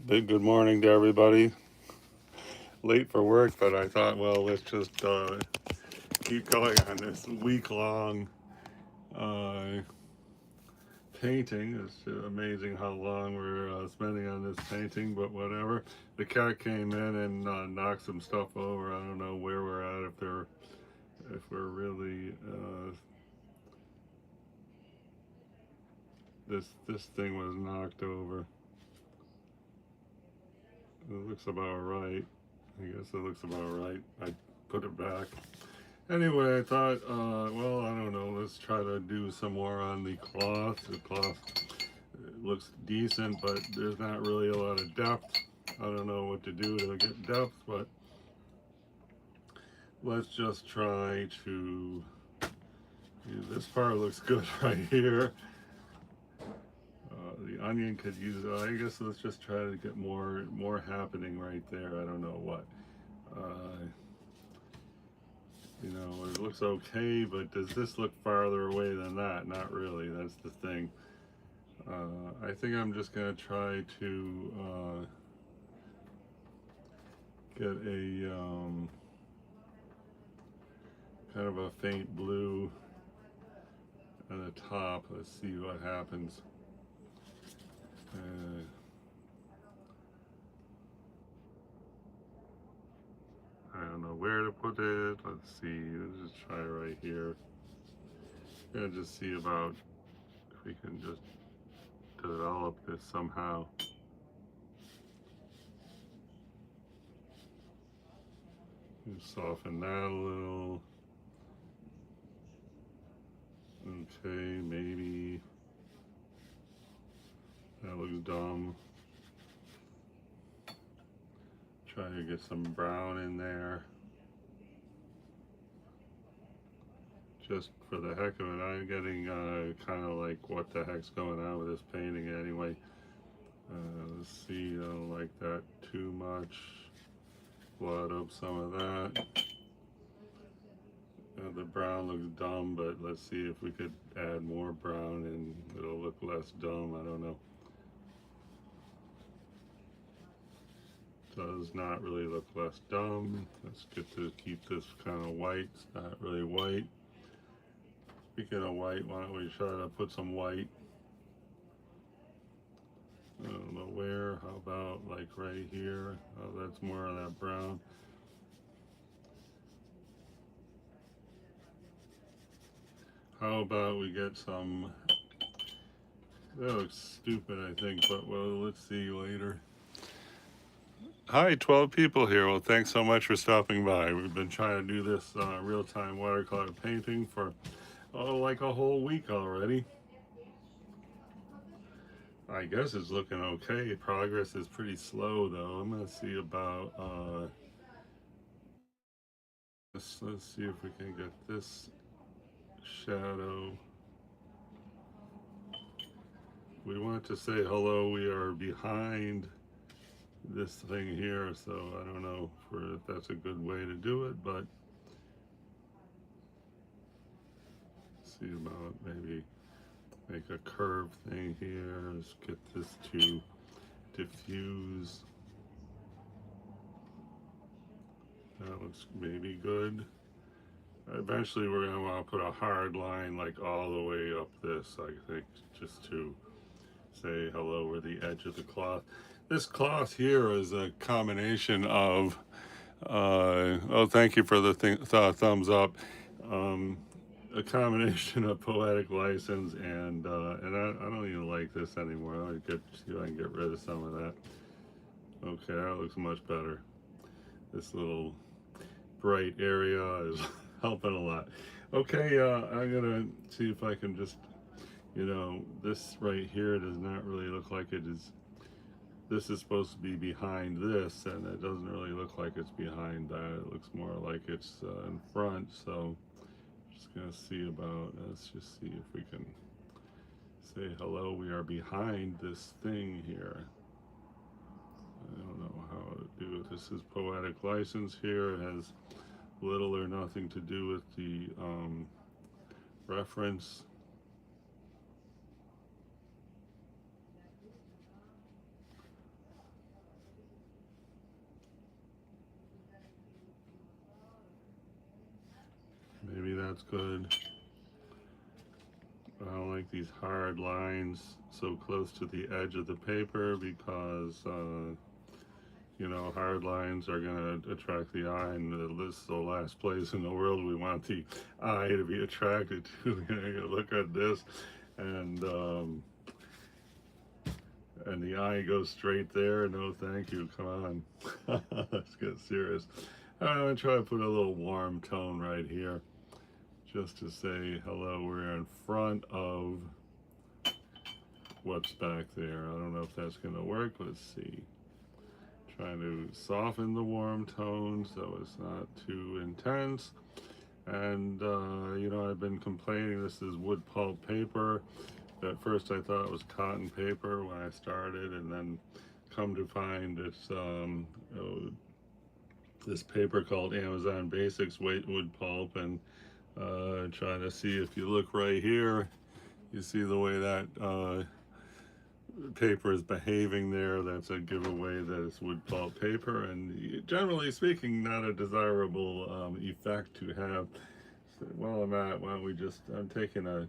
Good morning to everybody. Late for work, but I thought, well, let's just keep going on this week-long uh, painting. It's amazing how long we're spending on this painting, but whatever. The cat came in and knocked some stuff over. I don't know where we're at, if we're really this thing was knocked over. It looks about right. I guess it looks about right. I put it back. Anyway, I thought, well, I don't know, let's try to do some more on the cloth. The cloth looks decent, but there's not really a lot of depth. I don't know what to do to get depth, but let's just try to, this part looks good right here. The onion could use, I guess let's just try to get more happening right there. I don't know what. Uh, it looks okay, but does this look farther away than that? Not really, that's the thing. I think I'm just going to try to get a kind of a faint blue at the top. Let's see what happens. I don't know where to put it. Let's see. Let's just try right here. And just see about if we can just develop this somehow. Soften that a little. Okay, maybe that looks dumb. Try to get some brown in there. Just for the heck of it, I'm getting kind of like what the heck's going on with this painting anyway. Let's see, I don't like that too much. Blot up some of that. The brown looks dumb, but let's see if we could add more brown and it'll look less dumb. I don't know. Does not really look less dumb. Let's get to keep this kind of white. It's not really white. Speaking of white, why don't we try to put some white? I don't know where. How about like right here? Oh, that's more of that brown. How about we get some, that looks stupid I think, but well, let's see later. Hi, 12 people here. Well, thanks so much for stopping by. We've been trying to do this real-time watercolor painting for, like a whole week already. I guess it's looking okay. Progress is pretty slow though. I'm gonna see about, let's see if we can get this shadow. We want to say hello, we are behind this thing here, so I don't know if that's a good way to do it, but see about maybe make a curve thing here. Let's get this to diffuse. That looks maybe good. Eventually we're gonna want to put a hard line like all the way up this, I think, just to say hello where the edge of the cloth. This cloth here is a combination of oh, thank you for the thumbs up. A combination of poetic license and I don't even like this anymore. I'll see if I can get rid of some of that. Okay, that looks much better. This little bright area is helping a lot. Okay, I'm gonna see if I can just, this right here does not really look like it is. This is supposed to be behind this, and it doesn't really look like it's behind that. It looks more like it's in front. So just gonna see about, let's just see if we can say hello, we are behind this thing here. I don't know how to do it. This is poetic license here. It has little or nothing to do with the reference. that's good. I don't like these hard lines so close to the edge of the paper because you know, hard lines are going to attract the eye, and this is the last place in the world we want the eye to be attracted to. You look at this, and the eye goes straight there. No, thank you. Come on, let's get serious. I'm gonna try to put a little warm tone right here, just to say hello. We're in front of what's back there. I don't know if that's gonna work. Let's see. Trying to soften the warm tone so it's not too intense. And you know, I've been complaining this is wood pulp paper. At first I thought it was cotton paper when I started, and then come to find it's this paper called Amazon Basics Weight Wood Pulp. And trying to see, if you look right here, you see the way that paper is behaving there. That's a giveaway that it's wood pulp paper, and generally speaking, not a desirable effect to have. So while I'm at, why don't we just, I'm taking a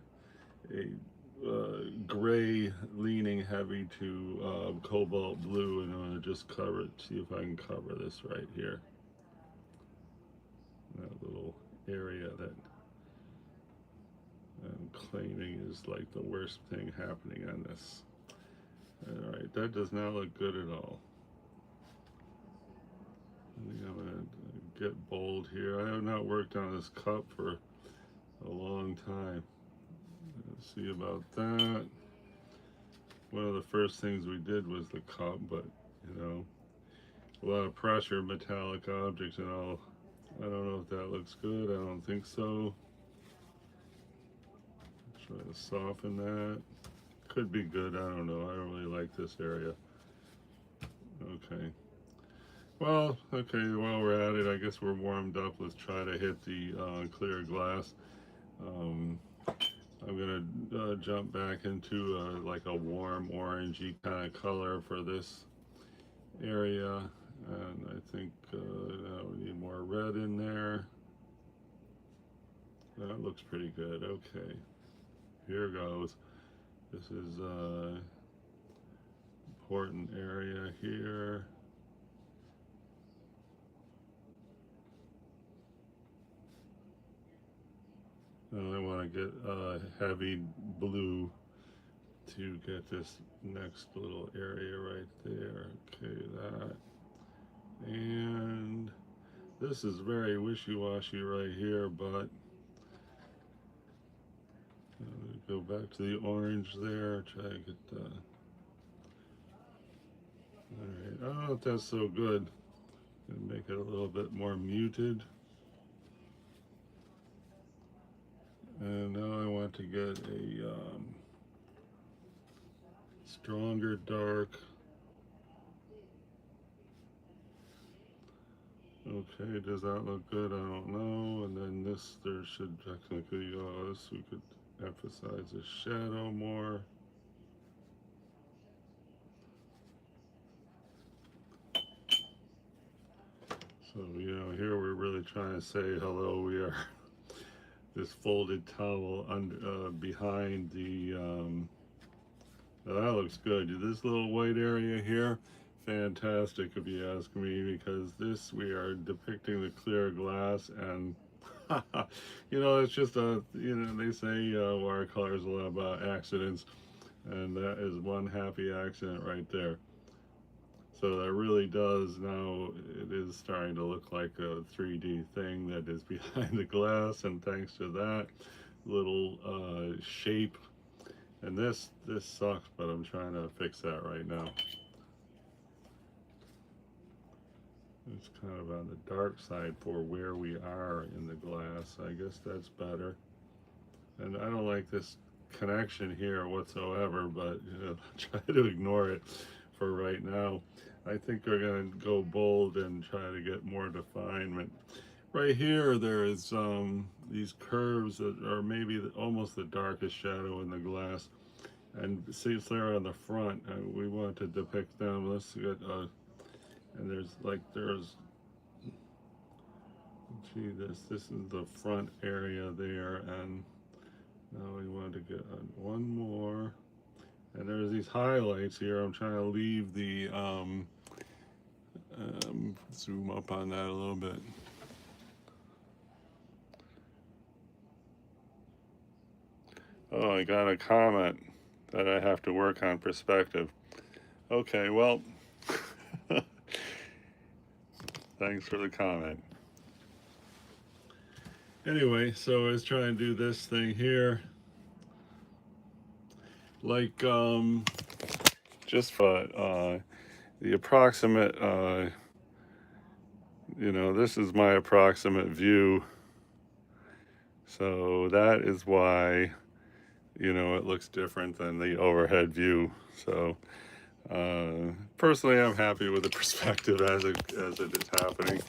gray leaning heavy to cobalt blue, and I'm going to just cover it, see if I can cover this right here, that little area that I'm claiming is like the worst thing happening on this. All right, that does not look good at all. I think I'm going to get bold here. I have not worked on this cup for a long time. Let's see about that. One of the first things we did was the cup, but you know, a lot of pressure, metallic objects and all. I don't know if that looks good. I don't think so. Try to soften that. Could be good, I don't know. I don't really like this area. Okay. Well, okay, while we're at it, I guess we're warmed up. Let's try to hit the clear glass. I'm gonna jump back into like a warm orangey kind of color for this area. And I think now we need more red in there. That looks pretty good. Okay, here goes. This is important area here. And I want to get heavy blue to get this next little area right there. Okay, that. And this is very wishy-washy right here, but go back to the orange there, try to get the, alright, I don't know if that's so good. Gonna make it a little bit more muted. And now I want to get a stronger dark. Okay, does that look good? I don't know. And then this, there should technically, this we could emphasize the shadow more. So, you know, here we're really trying to say hello. We are this folded towel under, behind the, that looks good. This little white area here, fantastic if you ask me, because this, we are depicting the clear glass, and you know, it's just a, you know, they say watercolor is a lot about accidents, and that is one happy accident right there. So that really does, now it is starting to look like a 3D thing that is behind the glass, and thanks to that little shape. And this sucks, but I'm trying to fix that right now. It's kind of on the dark side for where we are in the glass. I guess that's better. And I don't like this connection here whatsoever, but you know, try to ignore it for right now. I think we're going to go bold and try to get more definement. Right here, there is these curves that are maybe almost the darkest shadow in the glass. And see, it's there on the front. We want to depict them. Let's get, and there's see this. This is the front area there, and now we want to get one more. And there's these highlights here. I'm trying to leave the zoom up on that a little bit. Oh, I got a comment that I have to work on perspective. Okay, well, thanks for the comment. Anyway, so I was trying to do this thing here. Like, just for the approximate, you know, this is my approximate view. So that is why, you know, it looks different than the overhead view. So personally, I'm happy with the perspective as it is happening.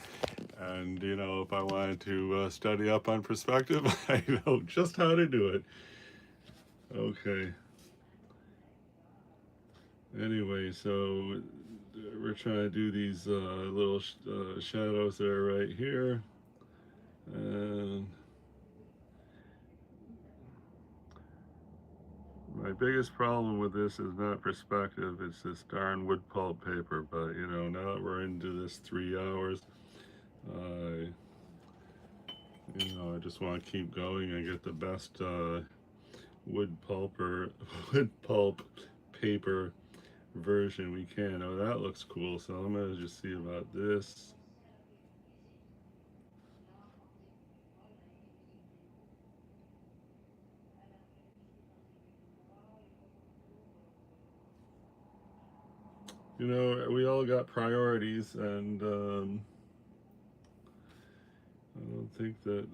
And, you know, if I wanted to study up on perspective, I know just how to do it. Okay. Anyway, so we're trying to do these little shadows that are right here. And my biggest problem with this is not perspective, it's this darn wood pulp paper. But, you know, now that we're into this 3 hours, you know, I just want to keep going and get the best wood pulp paper version we can. Oh, that looks cool. So I'm gonna just see about this. You know, we all got priorities, and I don't think that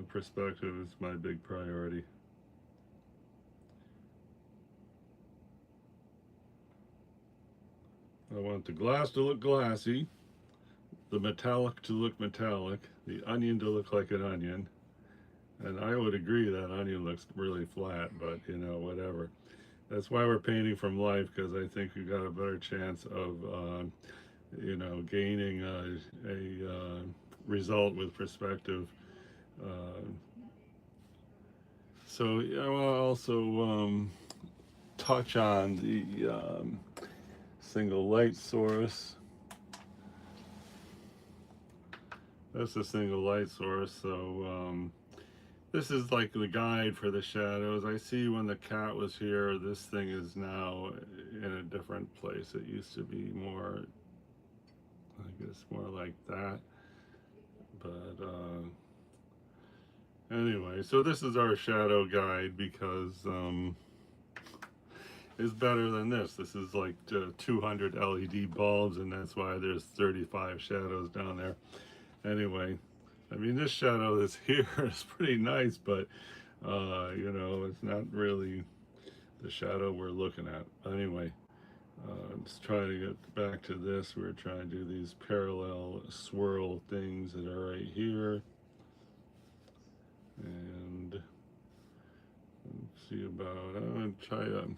perspective is my big priority. I want the glass to look glassy, the metallic to look metallic, the onion to look like an onion. And I would agree that onion looks really flat, but you know, whatever. That's why we're painting from life, because I think we got a better chance of, you know, gaining a result with perspective. Uh, so I want to also touch on the single light source. That's a single light source, so this is like the guide for the shadows. I see when the cat was here, this thing is now in a different place. It used to be more, I guess, more like that. But anyway, so this is our shadow guide, because it's better than this. This is like 200 LED bulbs, and that's why there's 35 shadows down there. Anyway, I mean, this shadow that's here is pretty nice, but you know, it's not really the shadow we're looking at. Anyway, let's try to get back to this. We're trying to do these parallel swirl things that are right here. And let's see about, I'm going to try to,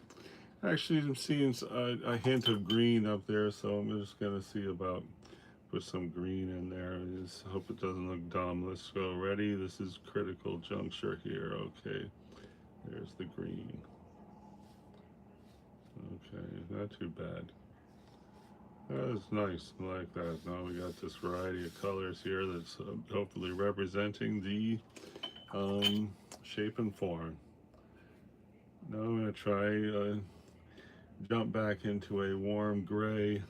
actually I'm seeing a hint of green up there, so I'm just going to see about put some green in there. I just hope it doesn't look dumb. Let's go. Ready? This is critical juncture here. Okay, there's the green. Okay, not too bad. That's nice. I like that. Now we got this variety of colors here that's hopefully representing the shape and form. Now I'm going to try jump back into a warm gray.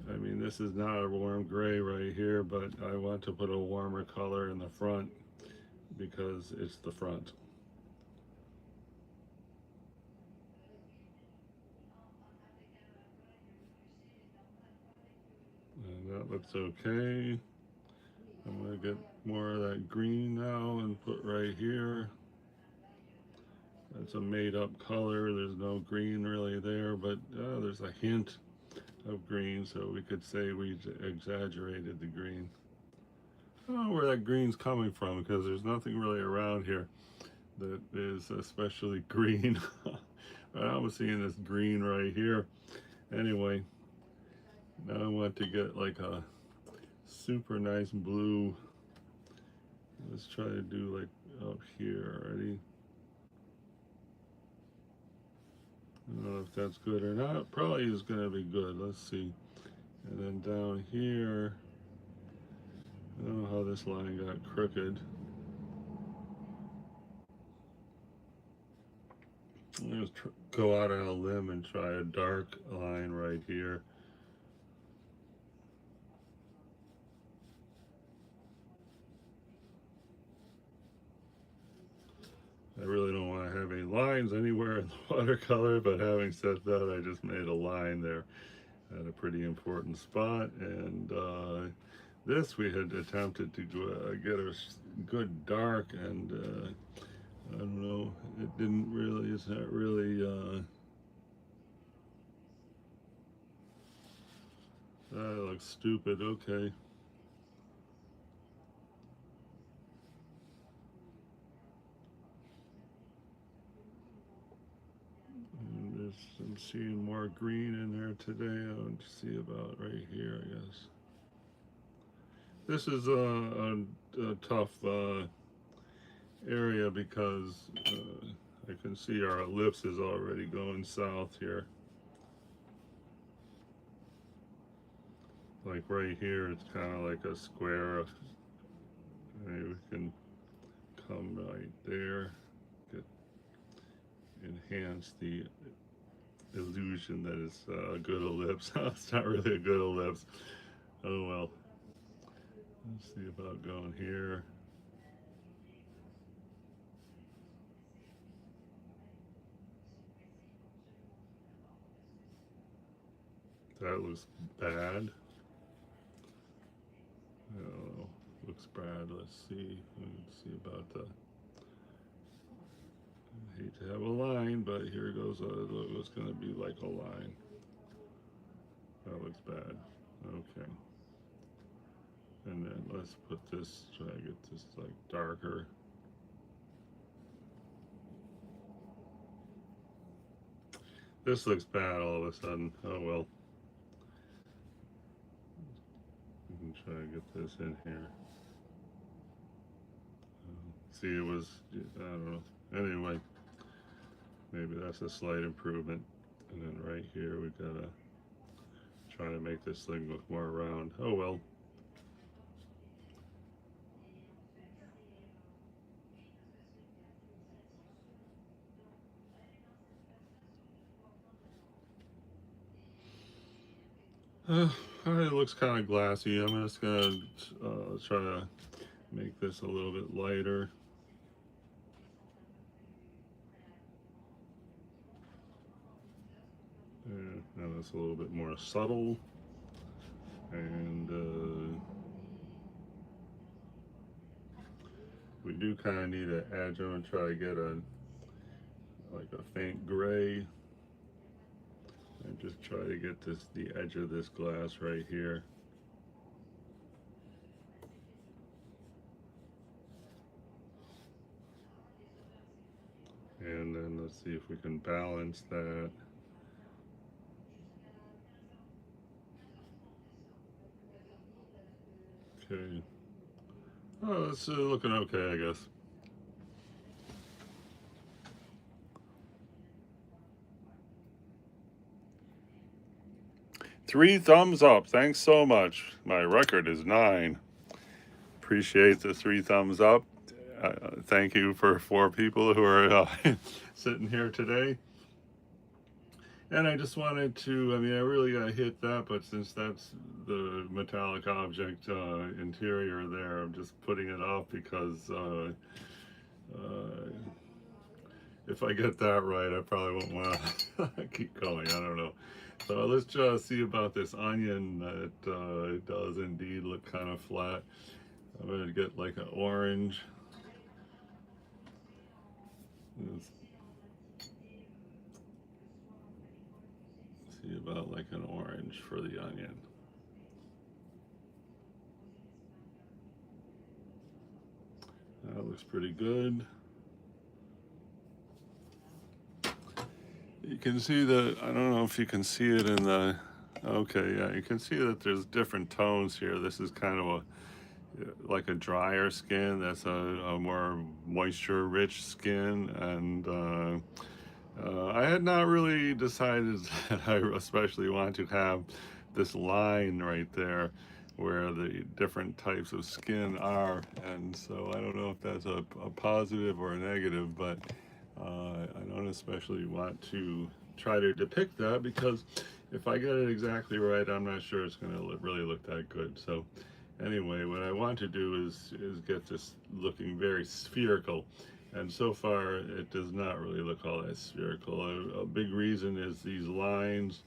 I mean, this is not a warm gray right here, but I want to put a warmer color in the front because it's the front. And that looks okay. I'm going to get more of that green now and put right here. That's a made up color. There's no green really there, but there's a hint of green, so we could say we exaggerated the green. I don't know where that green's coming from, because there's nothing really around here that is especially green. But I'm seeing this green right here. Anyway, now I want to get like a super nice blue. Let's try to do like up here already. I don't know if that's good or not. Probably is going to be good. Let's see. And then down here, I don't know how this line got crooked. Let's go out on a limb and try a dark line right here. I really don't want to have any lines anywhere in the watercolor, but having said that, I just made a line there at a pretty important spot. And this we had attempted to get a good dark, and I don't know, it didn't really, it's not really, that looks stupid, okay. I'm seeing more green in there today. I'll see about right here, I guess. This is a tough area because I can see our ellipse is already going south here. Like right here, it's kind of like a square. Maybe we can come right there, enhance the illusion that it's a good ellipse. It's not really a good ellipse. Oh well. Let's see about going here. That looks bad. I don't know. Looks bad. Let's see. Let's see about the. I hate to have a line, but here goes what's going to be like a line. That looks bad. Okay. And then let's put this, try to get this like darker. This looks bad all of a sudden. Oh well. We can try to get this in here. See, it was, I don't know. Anyway, maybe that's a slight improvement. And then right here, we gotta try to make this thing look more round. Oh well. It looks kind of glassy. I'm just gonna try to make this a little bit lighter. Now that's a little bit more subtle. And we do kind of need an edge. I'm gonna try to get like a faint gray. And just try to get the edge of this glass right here. And then let's see if we can balance that. Okay. Oh, it's looking okay, I guess. Three thumbs up. Thanks so much. My record is 9. Appreciate the 3 thumbs up. Thank you for 4 people who are sitting here today. And I just wanted to, I mean, I really got to hit that, but since that's the metallic object interior there, I'm just putting it off because if I get that right, I probably won't want to keep going. I don't know. So let's just see about this onion. It does indeed look kind of flat. I'm going to get like an orange. See about like an orange for the onion. That looks pretty good. You can see the, I don't know if you can see it in the, Okay, yeah, you can see that there's different tones here. This is kind of a like a drier skin. That's a more moisture-rich skin, and I had not really decided that I especially want to have this line right there where the different types of skin are, and so I don't know if that's a positive or a negative, but I don't especially want to try to depict that because if I get it exactly right, I'm not sure it's going to really look that good. So anyway, what I want to do is get this looking very spherical, and so far it does not really look all that spherical. A big reason is these lines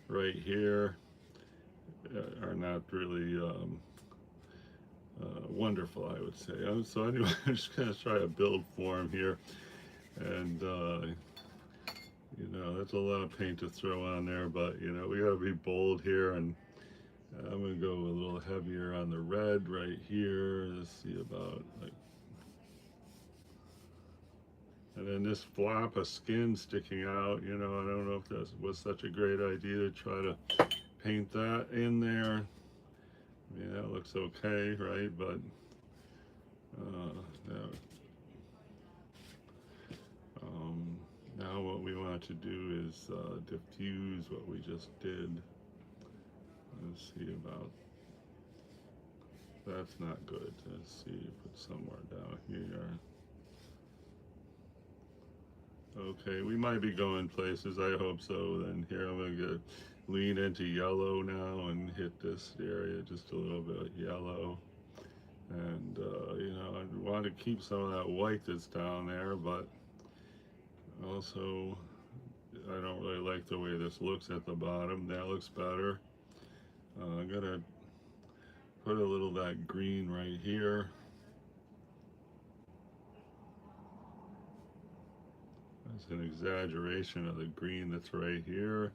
right here are not really wonderful, I would say. So anyway, I'm just going to try a build form here, and you know, that's a lot of paint to throw on there, but you know, we got to be bold here, and I'm going to go a little heavier on the red right here. Let's see about like, and then this flap of skin sticking out, you know, I don't know if that was such a great idea to try to paint that in there. I mean, that looks okay, right? But now, um, now what we want to do is diffuse what we just did. Let's see about, that's not good. Let's see, put somewhere down here. Okay, we might be going places. I hope so. Then here I'm going to lean into yellow now and hit this area just a little bit yellow. And, you know, I want to keep some of that white that's down there, but also I don't really like the way this looks at the bottom. That looks better. I'm going to put a little of that green right here. That's an exaggeration of the green that's right here.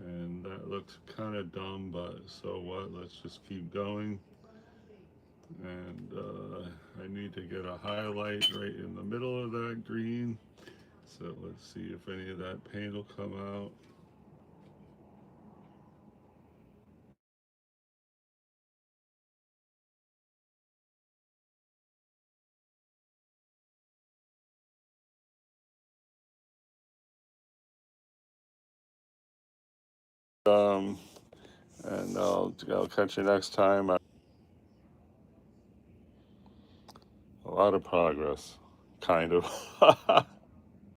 And that looks kind of dumb, but so what? Let's just keep going. And I need to get a highlight right in the middle of that green. So let's see if any of that paint will come out. Um, and I'll catch you next time. A lot of progress, kind of.